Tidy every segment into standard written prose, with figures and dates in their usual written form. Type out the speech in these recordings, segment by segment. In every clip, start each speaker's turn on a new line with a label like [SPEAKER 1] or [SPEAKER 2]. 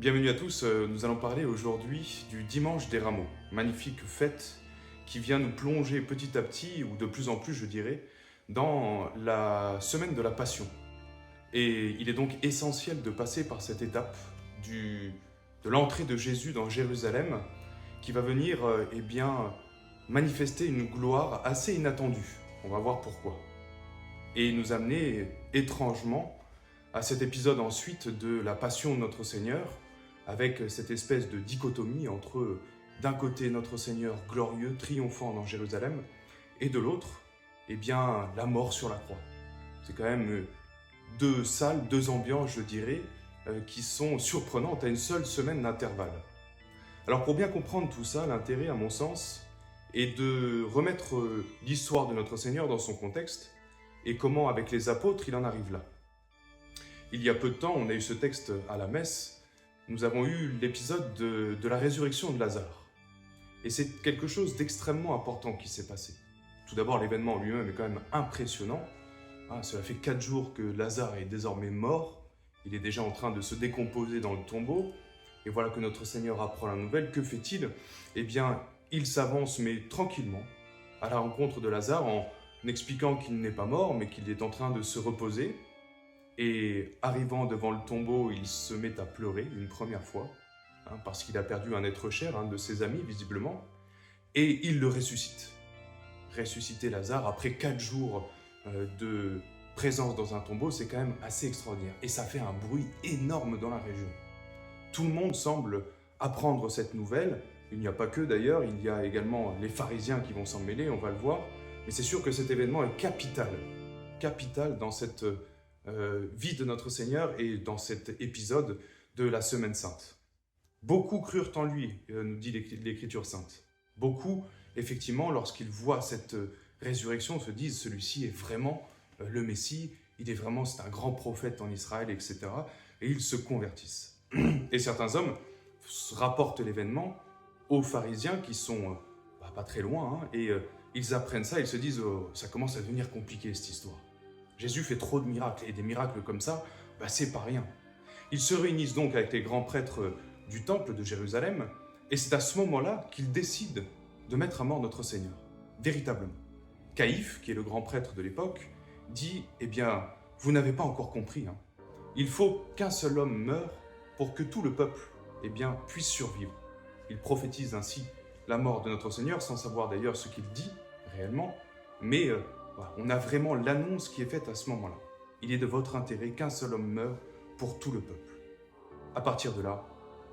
[SPEAKER 1] Bienvenue à tous, nous allons parler aujourd'hui du Dimanche des Rameaux, magnifique fête qui vient nous plonger petit à petit, ou de plus en plus je dirais, dans la semaine de la Passion. Et il est donc essentiel de passer par cette étape de l'entrée de Jésus dans Jérusalem qui va venir manifester une gloire assez inattendue. On va voir pourquoi. Et nous amener étrangement à cet épisode ensuite de la Passion de notre Seigneur, avec cette espèce de dichotomie entre, d'un côté, notre Seigneur glorieux, triomphant dans Jérusalem, et de l'autre, la mort sur la croix. C'est quand même deux salles, deux ambiances, je dirais, qui sont surprenantes à une seule semaine d'intervalle. Alors pour bien comprendre tout ça, l'intérêt, à mon sens, est de remettre l'histoire de notre Seigneur dans son contexte, et comment, avec les apôtres, il en arrive là. Il y a peu de temps, on a eu ce texte à la messe, nous avons eu l'épisode de la résurrection de Lazare. Et c'est quelque chose d'extrêmement important qui s'est passé. Tout d'abord, l'événement lui-même est quand même impressionnant. Cela fait 4 jours que Lazare est désormais mort. Il est déjà en train de se décomposer dans le tombeau. Et voilà que notre Seigneur apprend la nouvelle. Que fait-il ? Il s'avance, mais tranquillement, à la rencontre de Lazare en expliquant qu'il n'est pas mort, mais qu'il est en train de se reposer. Et arrivant devant le tombeau, il se met à pleurer une première fois, parce qu'il a perdu un être cher, un de ses amis visiblement, et il le ressuscite. Ressusciter Lazare après 4 jours de présence dans un tombeau, c'est quand même assez extraordinaire. Et ça fait un bruit énorme dans la région. Tout le monde semble apprendre cette nouvelle. Il n'y a pas que d'ailleurs, il y a également les pharisiens qui vont s'en mêler, on va le voir. Mais c'est sûr que cet événement est capital dans cette vie de notre Seigneur et dans cet épisode de la Semaine Sainte. Beaucoup crurent en lui, nous dit l'Écriture Sainte. Beaucoup, effectivement, lorsqu'ils voient cette résurrection, se disent « celui-ci est vraiment le Messie, c'est un grand prophète en Israël, etc. » Et ils se convertissent. Et certains hommes rapportent l'événement aux pharisiens qui sont pas très loin, et ils apprennent ça, ils se disent « ça commence à devenir compliqué cette histoire. Jésus fait trop de miracles, et des miracles comme ça, c'est pas rien. » Ils se réunissent donc avec les grands prêtres du temple de Jérusalem, et c'est à ce moment-là qu'ils décident de mettre à mort notre Seigneur, véritablement. Caïphe, qui est le grand prêtre de l'époque, dit « vous n'avez pas encore compris, il faut qu'un seul homme meure pour que tout le peuple puisse survivre. » Il prophétise ainsi la mort de notre Seigneur, sans savoir d'ailleurs ce qu'il dit réellement, mais on a vraiment l'annonce qui est faite à ce moment-là. Il est de votre intérêt qu'un seul homme meure pour tout le peuple. À partir de là,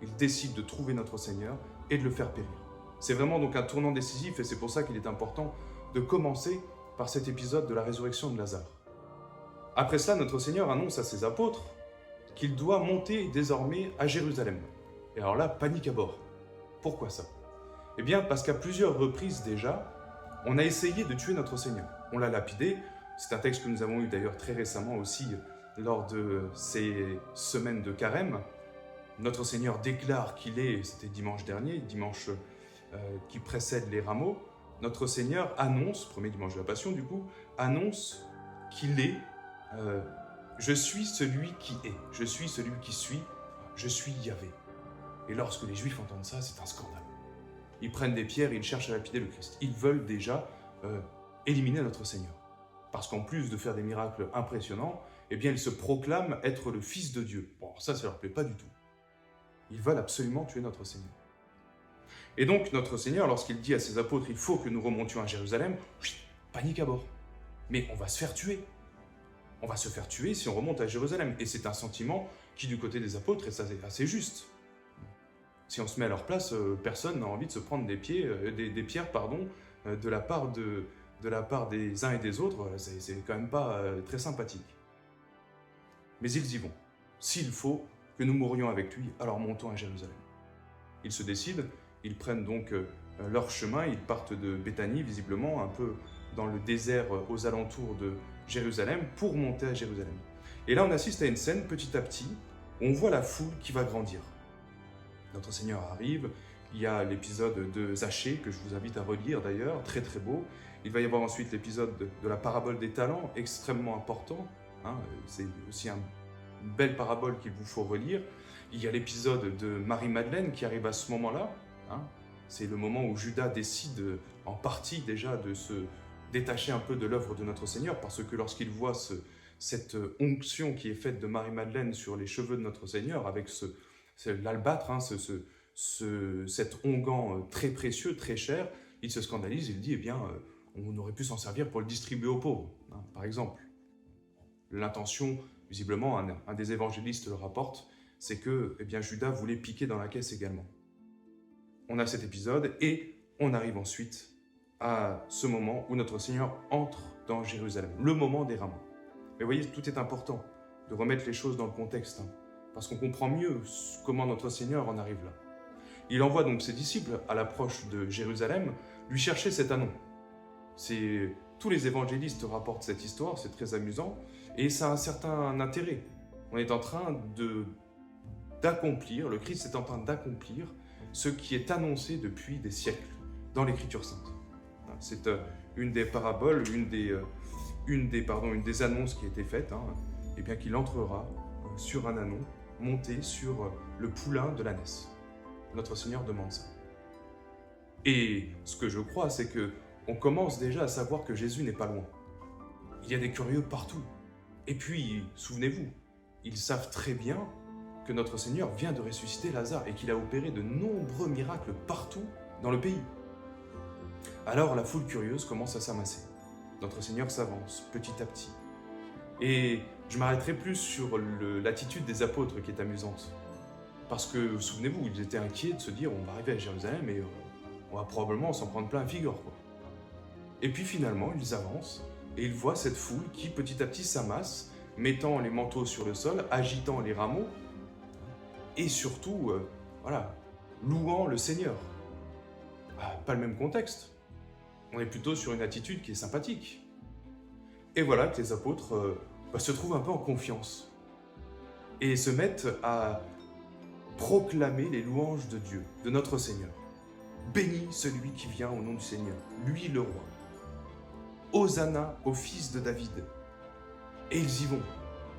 [SPEAKER 1] il décide de trouver notre Seigneur et de le faire périr. C'est vraiment donc un tournant décisif, et c'est pour ça qu'il est important de commencer par cet épisode de la résurrection de Lazare. Après cela, notre Seigneur annonce à ses apôtres qu'il doit monter désormais à Jérusalem. Et alors là, panique à bord. Pourquoi ça ? Parce qu'à plusieurs reprises déjà, on a essayé de tuer notre Seigneur. On l'a lapidé. C'est un texte que nous avons eu d'ailleurs très récemment aussi lors de ces semaines de carême. Notre Seigneur déclare qu'il est, c'était dimanche dernier, dimanche qui précède les rameaux, notre Seigneur annonce, premier dimanche de la Passion du coup, annonce qu'il est « Je suis celui qui est, je suis celui qui suis, je suis Yahvé ». Et lorsque les Juifs entendent ça, c'est un scandale. Ils prennent des pierres et ils cherchent à lapider le Christ. Ils veulent déjà éliminer notre Seigneur. Parce qu'en plus de faire des miracles impressionnants, ils se proclament être le Fils de Dieu. Bon, ça leur plaît pas du tout. Ils veulent absolument tuer notre Seigneur. Et donc, notre Seigneur, lorsqu'il dit à ses apôtres « il faut que nous remontions à Jérusalem », panique à bord. Mais on va se faire tuer. On va se faire tuer si on remonte à Jérusalem. Et c'est un sentiment qui, du côté des apôtres, est assez juste. Si on se met à leur place, personne n'a envie de se prendre des pierres de la part des uns et des autres. C'est quand même pas très sympathique. Mais ils y vont. S'il faut que nous mourions avec lui, alors montons à Jérusalem. Ils se décident, ils prennent donc leur chemin, ils partent de Béthanie, visiblement, un peu dans le désert aux alentours de Jérusalem, pour monter à Jérusalem. Et là, on assiste à une scène, petit à petit, où on voit la foule qui va grandir. Notre Seigneur arrive, il y a l'épisode de Zachée, que je vous invite à relire d'ailleurs, très très beau. Il va y avoir ensuite l'épisode de la parabole des talents, extrêmement important. C'est aussi belle parabole qu'il vous faut relire. Il y a l'épisode de Marie-Madeleine qui arrive à ce moment-là. Hein. C'est le moment où Judas décide en partie déjà de se détacher un peu de l'œuvre de notre Seigneur, parce que lorsqu'il voit cette onction qui est faite de Marie-Madeleine sur les cheveux de notre Seigneur, avec l'albâtre, hein, cet onguent très précieux, très cher, il se scandalise, il dit, eh bien, on aurait pu s'en servir pour le distribuer aux pauvres, hein, par exemple. L'intention, visiblement, un des évangélistes le rapporte, c'est que eh bien, Judas voulait piquer dans la caisse également. On a cet épisode et on arrive ensuite à ce moment où notre Seigneur entre dans Jérusalem, le moment des rameaux. Mais vous voyez, tout est important de remettre les choses dans le contexte, hein, parce qu'on comprend mieux comment notre Seigneur en arrive là. Il envoie donc ses disciples à l'approche de Jérusalem lui chercher cet anon. Tous les évangélistes rapportent cette histoire, c'est très amusant, et ça a un certain intérêt. On est en train d'accomplir, le Christ est en train d'accomplir ce qui est annoncé depuis des siècles dans l'Écriture sainte. C'est une des paraboles, une des annonces qui a été faite, hein, et bien qu'il entrera sur un anon, monté sur le poulain de l'ânesse. Notre Seigneur demande ça. Et ce que je crois, c'est que on commence déjà à savoir que Jésus n'est pas loin. Il y a des curieux partout. Et puis, souvenez-vous, ils savent très bien que notre Seigneur vient de ressusciter Lazare et qu'il a opéré de nombreux miracles partout dans le pays. Alors la foule curieuse commence à s'amasser. Notre Seigneur s'avance petit à petit. Et je m'arrêterai plus sur l'attitude des apôtres qui est amusante. Parce que, souvenez-vous, ils étaient inquiets de se dire on va arriver à Jérusalem et on va probablement s'en prendre plein la figure, quoi. Et puis finalement, ils avancent et ils voient cette foule qui petit à petit s'amasse, mettant les manteaux sur le sol, agitant les rameaux et surtout, louant le Seigneur. Pas le même contexte. On est plutôt sur une attitude qui est sympathique. Et voilà que les apôtres se trouvent un peu en confiance et se mettent à proclamer les louanges de Dieu, de notre Seigneur. Béni celui qui vient au nom du Seigneur, lui le roi. Hosanna au fils de David. Et ils y vont,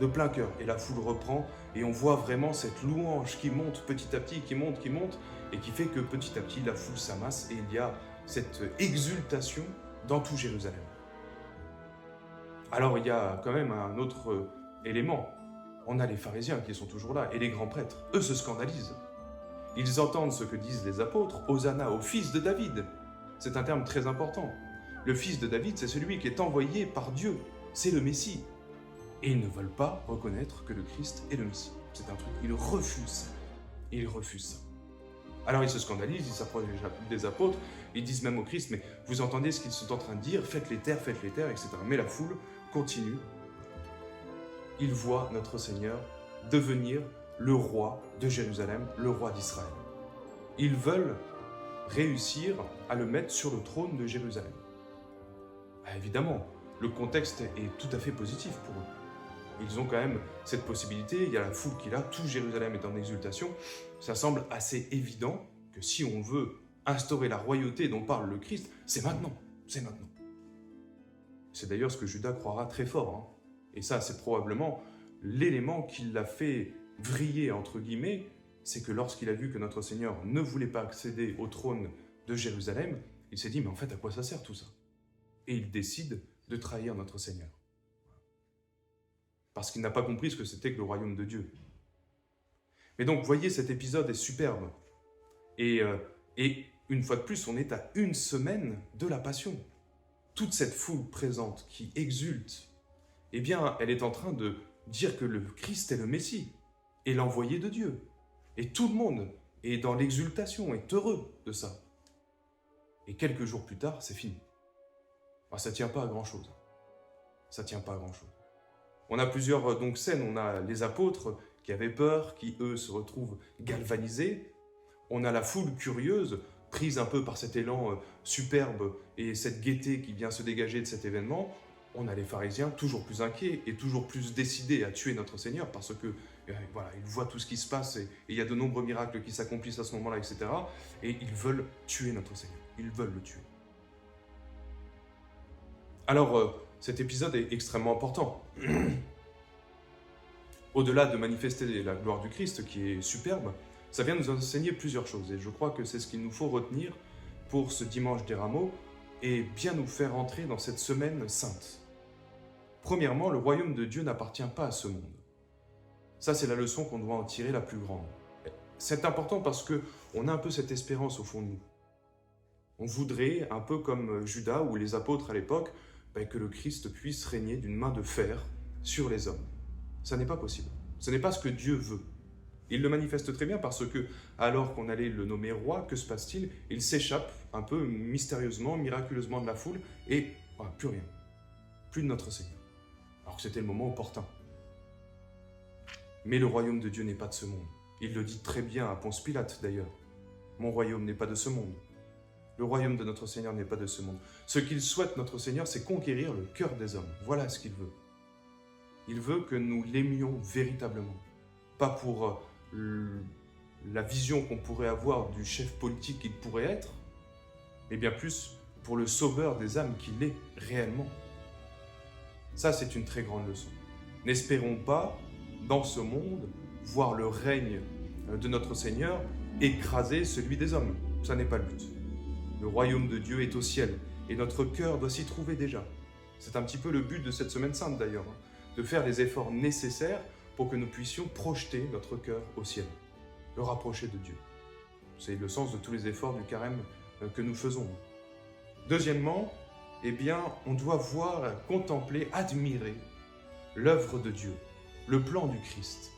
[SPEAKER 1] de plein cœur. Et la foule reprend, et on voit vraiment cette louange qui monte petit à petit, qui monte, et qui fait que petit à petit, la foule s'amasse, et il y a cette exultation dans tout Jérusalem. Alors il y a quand même un autre élément. On a les pharisiens qui sont toujours là, et les grands prêtres. Eux se scandalisent. Ils entendent ce que disent les apôtres, Hosanna au fils de David. C'est un terme très important. Le fils de David, c'est celui qui est envoyé par Dieu. C'est le Messie. Et ils ne veulent pas reconnaître que le Christ est le Messie. C'est un truc. Ils refusent ça. Ils refusent ça. Alors ils se scandalisent, ils s'approchent des apôtres, ils disent même au Christ, mais vous entendez ce qu'ils sont en train de dire, faites-les taire, etc. Mais la foule continue. Ils voient notre Seigneur devenir le roi de Jérusalem, le roi d'Israël. Ils veulent réussir à le mettre sur le trône de Jérusalem. Évidemment, le contexte est tout à fait positif pour eux. Ils ont quand même cette possibilité, il y a la foule qui est là, tout Jérusalem est en exultation. Ça semble assez évident que si on veut instaurer la royauté dont parle le Christ, c'est maintenant, c'est maintenant. C'est d'ailleurs ce que Judas croira très fort, hein. Et ça, c'est probablement l'élément qui l'a fait vriller, entre guillemets, c'est que lorsqu'il a vu que notre Seigneur ne voulait pas accéder au trône de Jérusalem, il s'est dit, mais en fait, à quoi ça sert tout ça? Et il décide de trahir notre Seigneur. Parce qu'il n'a pas compris ce que c'était que le royaume de Dieu. Mais donc, voyez, cet épisode est superbe. Et une fois de plus, on est à une semaine de la Passion. Toute cette foule présente qui exulte, eh bien, elle est en train de dire que le Christ est le Messie et l'envoyé de Dieu. Et tout le monde est dans l'exultation, est heureux de ça. Et quelques jours plus tard, c'est fini. Ça ne tient pas à grand-chose. Ça ne tient pas à grand-chose. On a plusieurs scènes. On a les apôtres qui avaient peur, qui, eux, se retrouvent galvanisés. On a la foule curieuse, prise un peu par cet élan superbe et cette gaieté qui vient se dégager de cet événement. On a les pharisiens toujours plus inquiets et toujours plus décidés à tuer notre Seigneur parce que ils voient tout ce qui se passe et il y a de nombreux miracles qui s'accomplissent à ce moment-là, etc. Et ils veulent tuer notre Seigneur. Ils veulent le tuer. Alors, cet épisode est extrêmement important. au-delà de manifester la gloire du Christ, qui est superbe, ça vient nous enseigner plusieurs choses. Et je crois que c'est ce qu'il nous faut retenir pour ce dimanche des Rameaux et bien nous faire entrer dans cette semaine sainte. Premièrement, le royaume de Dieu n'appartient pas à ce monde. Ça, c'est la leçon qu'on doit en tirer la plus grande. C'est important parce qu'on a un peu cette espérance au fond de nous. On voudrait, un peu comme Judas ou les apôtres à l'époque, que le Christ puisse régner d'une main de fer sur les hommes. Ça n'est pas possible. Ce n'est pas ce que Dieu veut. Il le manifeste très bien parce que, alors qu'on allait le nommer roi, que se passe-t-il? Il s'échappe un peu mystérieusement, miraculeusement de la foule et voilà, plus rien. Plus de notre Seigneur. Alors que c'était le moment opportun. Mais le royaume de Dieu n'est pas de ce monde. Il le dit très bien à Ponce Pilate d'ailleurs. Mon royaume n'est pas de ce monde. Le royaume de notre Seigneur n'est pas de ce monde. Ce qu'il souhaite, notre Seigneur, c'est conquérir le cœur des hommes. Voilà ce qu'il veut. Il veut que nous l'aimions véritablement. Pas pour la vision qu'on pourrait avoir du chef politique qu'il pourrait être, mais bien plus pour le sauveur des âmes qu'il est réellement. Ça, c'est une très grande leçon. N'espérons pas, dans ce monde, voir le règne de notre Seigneur écraser celui des hommes. Ça n'est pas le but. Le royaume de Dieu est au ciel, et notre cœur doit s'y trouver déjà. C'est un petit peu le but de cette semaine sainte d'ailleurs, de faire les efforts nécessaires pour que nous puissions projeter notre cœur au ciel, le rapprocher de Dieu. C'est le sens de tous les efforts du carême que nous faisons. Deuxièmement, on doit voir, contempler, admirer l'œuvre de Dieu, le plan du Christ.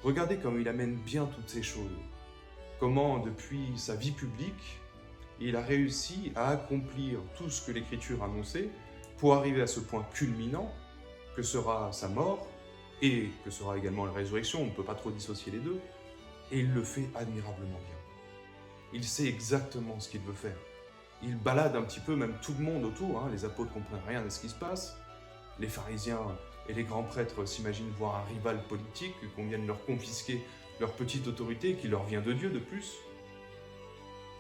[SPEAKER 1] Regardez comme il amène bien toutes ces choses. Comment, depuis sa vie publique, il a réussi à accomplir tout ce que l'Écriture annonçait pour arriver à ce point culminant que sera sa mort et que sera également la résurrection. On ne peut pas trop dissocier les deux. Et il le fait admirablement bien. Il sait exactement ce qu'il veut faire. Il balade un petit peu même tout le monde autour. Les apôtres ne comprennent rien de ce qui se passe. Les pharisiens et les grands prêtres s'imaginent voir un rival politique, qu'on vienne leur confisquer leur petite autorité qui leur vient de Dieu de plus.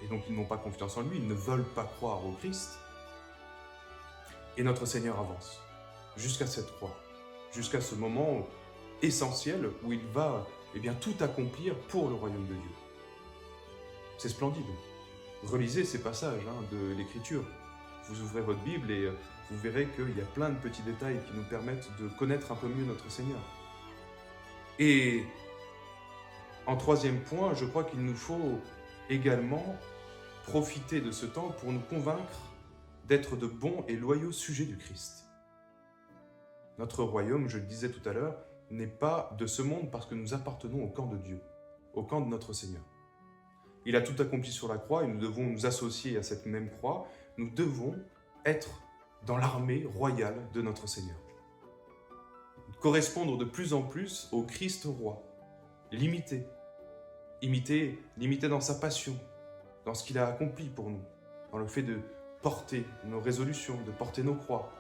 [SPEAKER 1] Et donc ils n'ont pas confiance en lui, ils ne veulent pas croire au Christ. Et notre Seigneur avance jusqu'à cette croix, jusqu'à ce moment essentiel où il va tout accomplir pour le royaume de Dieu. C'est splendide. Relisez ces passages de l'Écriture. Vous ouvrez votre Bible et vous verrez qu'il y a plein de petits détails qui nous permettent de connaître un peu mieux notre Seigneur. Et en troisième point, je crois qu'il nous faut également profiter de ce temps pour nous convaincre d'être de bons et loyaux sujets du Christ. Notre royaume, je le disais tout à l'heure, n'est pas de ce monde parce que nous appartenons au camp de Dieu, au camp de notre Seigneur. Il a tout accompli sur la croix et nous devons nous associer à cette même croix. Nous devons être dans l'armée royale de notre Seigneur. Correspondre de plus en plus au Christ roi. L'imiter. Imiter dans sa passion, dans ce qu'il a accompli pour nous, dans le fait de porter nos résolutions, de porter nos croix,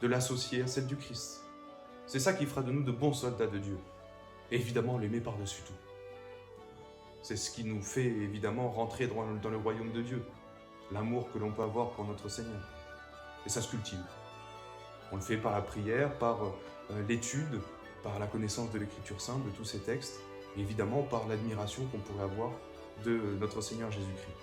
[SPEAKER 1] de l'associer à celle du Christ. C'est ça qui fera de nous de bons soldats de Dieu. Et évidemment, l'aimer par-dessus tout. C'est ce qui nous fait évidemment rentrer dans le royaume de Dieu. L'amour que l'on peut avoir pour notre Seigneur. Et ça se cultive. On le fait par la prière, par l'étude, par la connaissance de l'Écriture sainte, de tous ces textes, et évidemment par l'admiration qu'on pourrait avoir de notre Seigneur Jésus-Christ.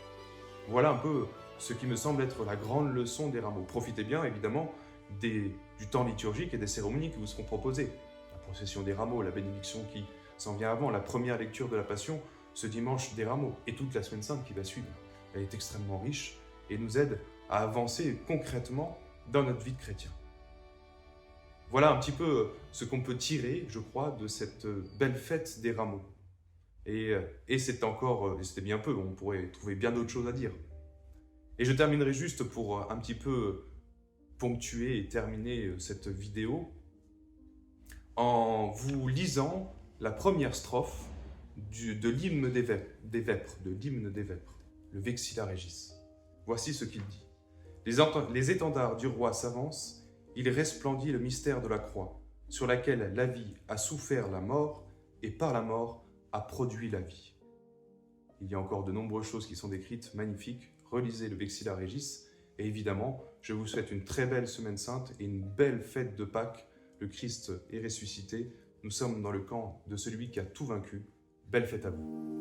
[SPEAKER 1] Voilà un peu ce qui me semble être la grande leçon des Rameaux. Profitez bien évidemment du temps liturgique et des cérémonies qui vous seront proposées. La procession des Rameaux, la bénédiction qui s'en vient avant, la première lecture de la Passion, ce dimanche des Rameaux, et toute la semaine sainte qui va suivre. Elle est extrêmement riche et nous aide à avancer concrètement dans notre vie de chrétien. Voilà un petit peu ce qu'on peut tirer, je crois, de cette belle fête des Rameaux. Et c'était bien peu, on pourrait trouver bien d'autres choses à dire. Et je terminerai juste pour un petit peu ponctuer et terminer cette vidéo en vous lisant la première strophe de l'hymne des Vêpres, le Vexilla Regis. Voici ce qu'il dit. Les étendards du roi s'avancent, il resplendit le mystère de la croix, sur laquelle la vie a souffert la mort, et par la mort a produit la vie. Il y a encore de nombreuses choses qui sont décrites, magnifiques. Relisez le Vexilla Regis, et évidemment, je vous souhaite une très belle semaine sainte et une belle fête de Pâques. Le Christ est ressuscité, Nous sommes dans le camp de celui qui a tout vaincu. Belle fête à vous.